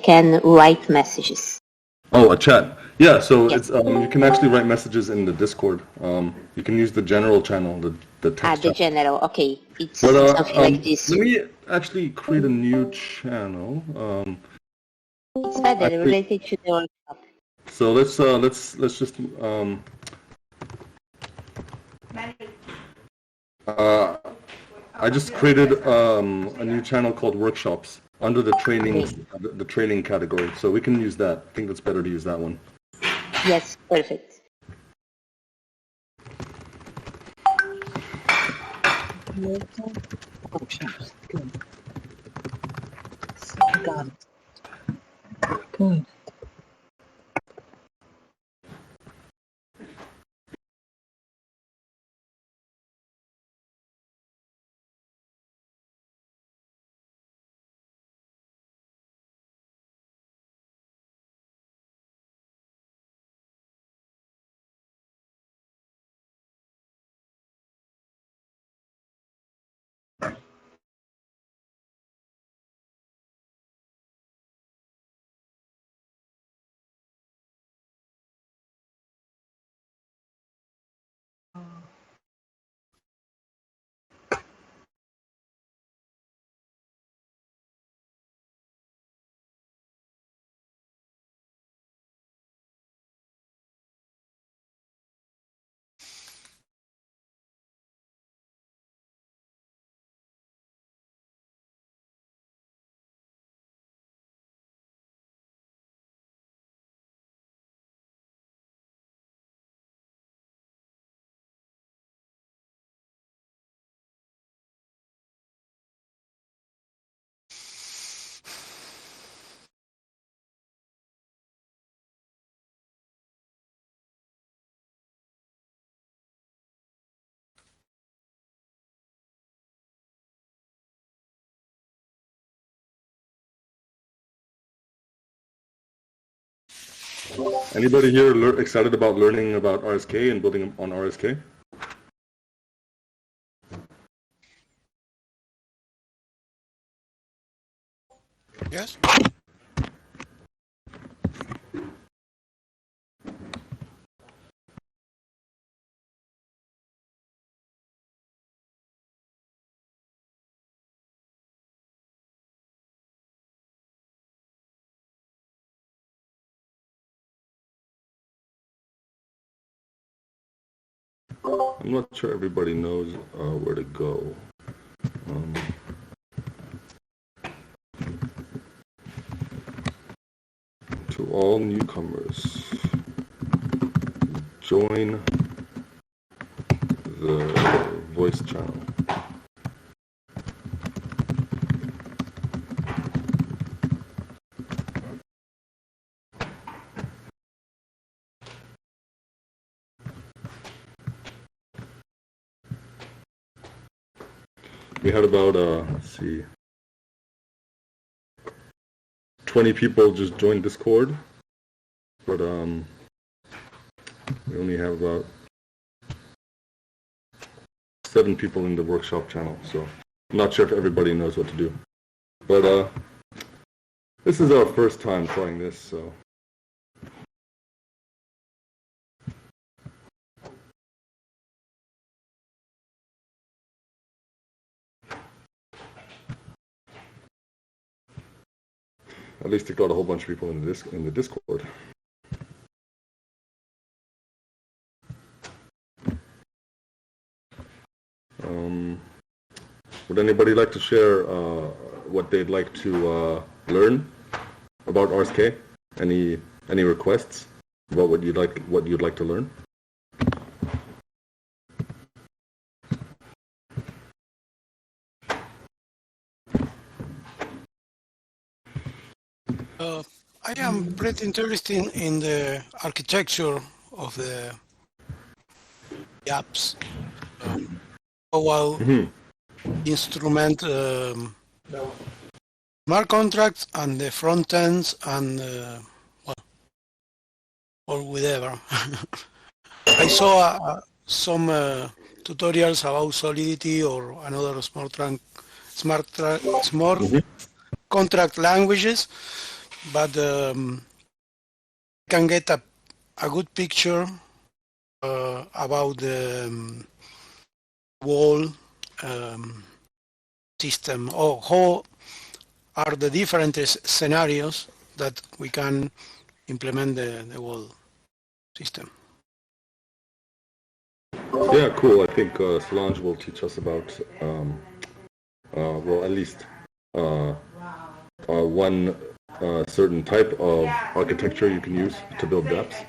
can write messages. Oh, a chat. Yeah, so Yes. it's you can actually write messages in the Discord. You can use the general channel, the text The channel. general, okay. It's But something like this. let me actually create a new channel. It's better related to the workshop. So let's just I just created a new channel called Workshops under the training category. So we can use that. I think it's better to use that one. Yes, perfect. Workshops. Good. Got it. Good. Anybody here excited about learning about RSK and building on RSK? Yes. I'm not sure everybody knows where to go. To all newcomers, join the voice channel. We had about, let's see, 20 people just joined Discord, but we only have about 7 people in the workshop channel, so I'm not sure if everybody knows what to do. But this is our first time trying this, so. At least it got a whole bunch of people in the Discord. Would anybody like to share what they'd like to learn about RSK? Any requests about what you'd like to learn? I am pretty interested in the architecture of the apps. While instrument smart contracts and the front ends and or whatever. I saw some tutorials about Solidity or another smart contract languages, but can get a good picture about the whole system, or how are the different scenarios that we can implement the whole system. Yeah, cool. I think Solange will teach us about, well, at least one certain type of architecture you can use to build dApps.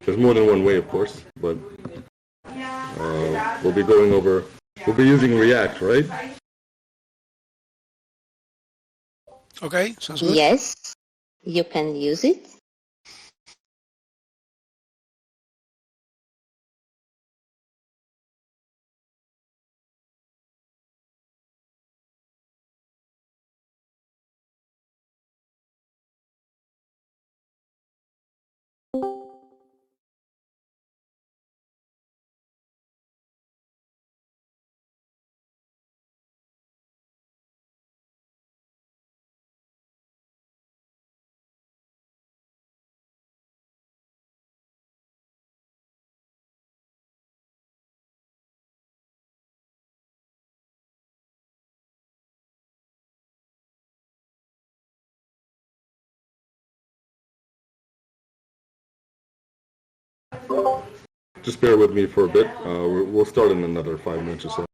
There's more than one way, of course, but we'll be using React, right? Okay, sounds good. Yes, you can use it. Just bear with me for a bit. We'll start in another 5 minutes or so.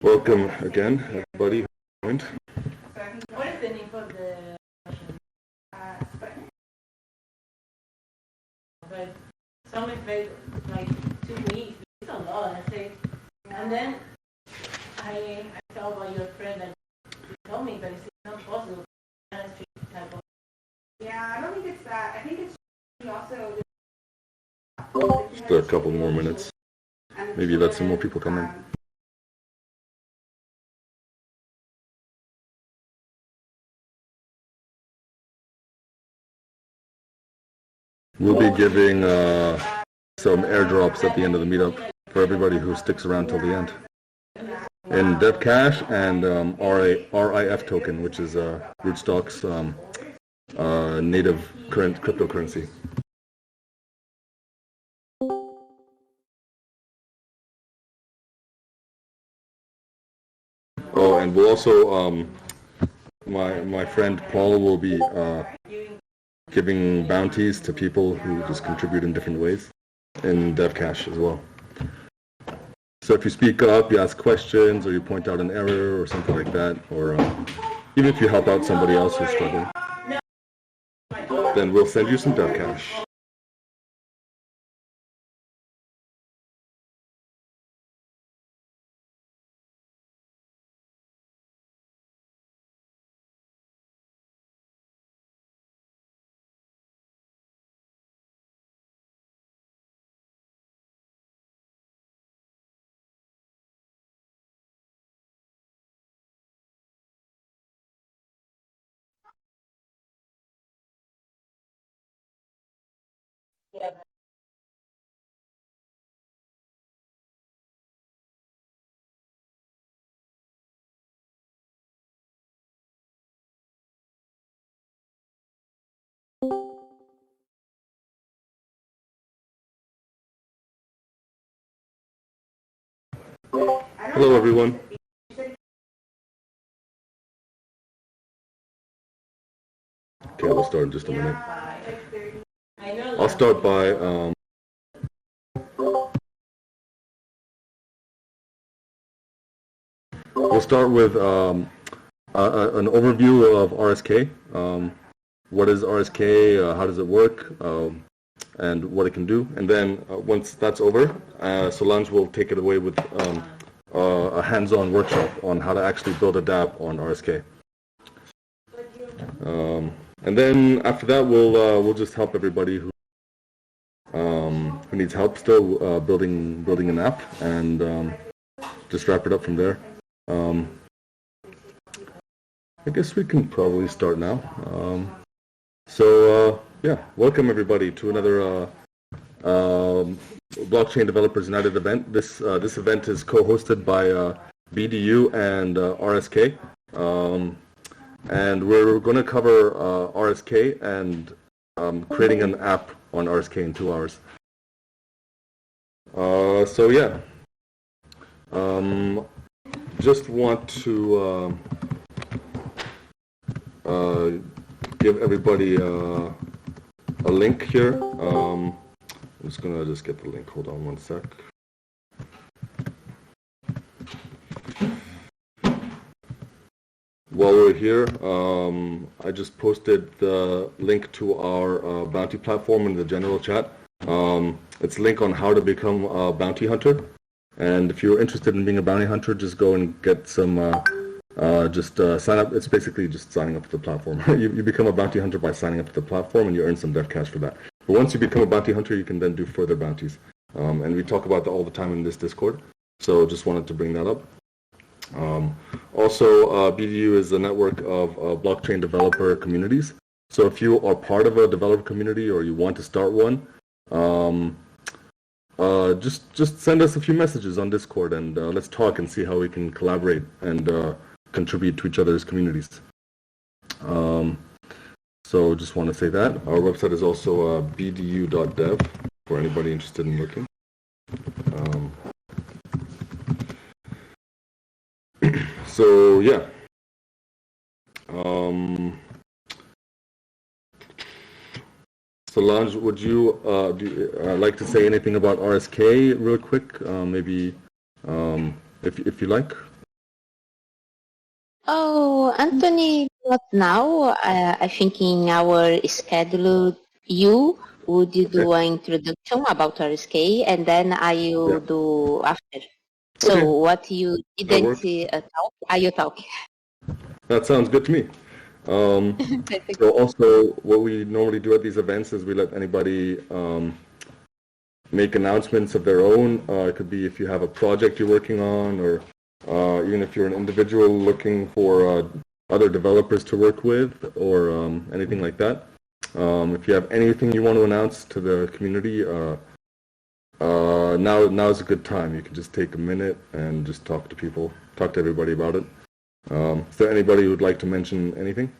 Welcome again, everybody who joined. What is the name of the but some played like 2 weeks. It's a lot, I say. And then I saw about your friend that you told me, but it's not possible. Yeah, I don't think it's that. I think it's also. Just a couple more minutes. Maybe let some more people come in. We'll be giving some airdrops at the end of the meetup for everybody who sticks around till the end. In Dev Cash and RIF token, which is RootStock's native current cryptocurrency. Oh, and we'll also, my friend Paul will be giving bounties to people who just contribute in different ways in Dev Cash as well. So if you speak up, you ask questions, or you point out an error or something like that, or even if you help out somebody else who's struggling, then we'll send you some Dev Cash. Hello, everyone. Okay, we'll start in just a minute. I'll start by we'll start with an overview of RSK. What is RSK? How does it work? And what it can do. And then once that's over, Solange will take it away with a hands-on workshop on how to actually build a dApp on RSK. And then after that, we'll just help everybody who needs help still building an app, and just wrap it up from there. I guess we can probably start now. Yeah, welcome everybody to another Blockchain Developers United event. This event is co-hosted by BDU and RSK, and we're going to cover RSK and creating an app on RSK in 2 hours. So yeah, just want to give everybody a link here. I'm just gonna get the link. Hold on one sec. While we're here, I just posted the link to our bounty platform in the general chat. It's a link on how to become a bounty hunter. And if you're interested in being a bounty hunter, just go and get some, sign up. It's basically just signing up to the platform. You become a bounty hunter by signing up to the platform, and you earn some dev cash for that. But once you become a bounty hunter, you can then do further bounties. And we talk about that all the time in this Discord. So just wanted to bring that up. Also, BDU is a network of blockchain developer communities. So if you are part of a developer community or you want to start one, just send us a few messages on Discord, and let's talk and see how we can collaborate and contribute to each other's communities. So just want to say that. Our website is also bdu.dev for anybody interested in looking. So yeah. Solange, would you like to say anything about RSK real quick? Maybe if you like. Oh, Anthony, not now. I think in our schedule, would you do an introduction about RSK, and then I will do after. So Okay. what you didn't talk, I talk. That sounds good to me. So also, what we normally do at these events is we let anybody make announcements of their own. It could be if you have a project you're working on, or even if you're an individual looking for other developers to work with, or anything like that. If you have anything you want to announce to the community, now is a good time. You can just take a minute and just talk to people, talk to everybody about it. Is there anybody who would like to mention anything?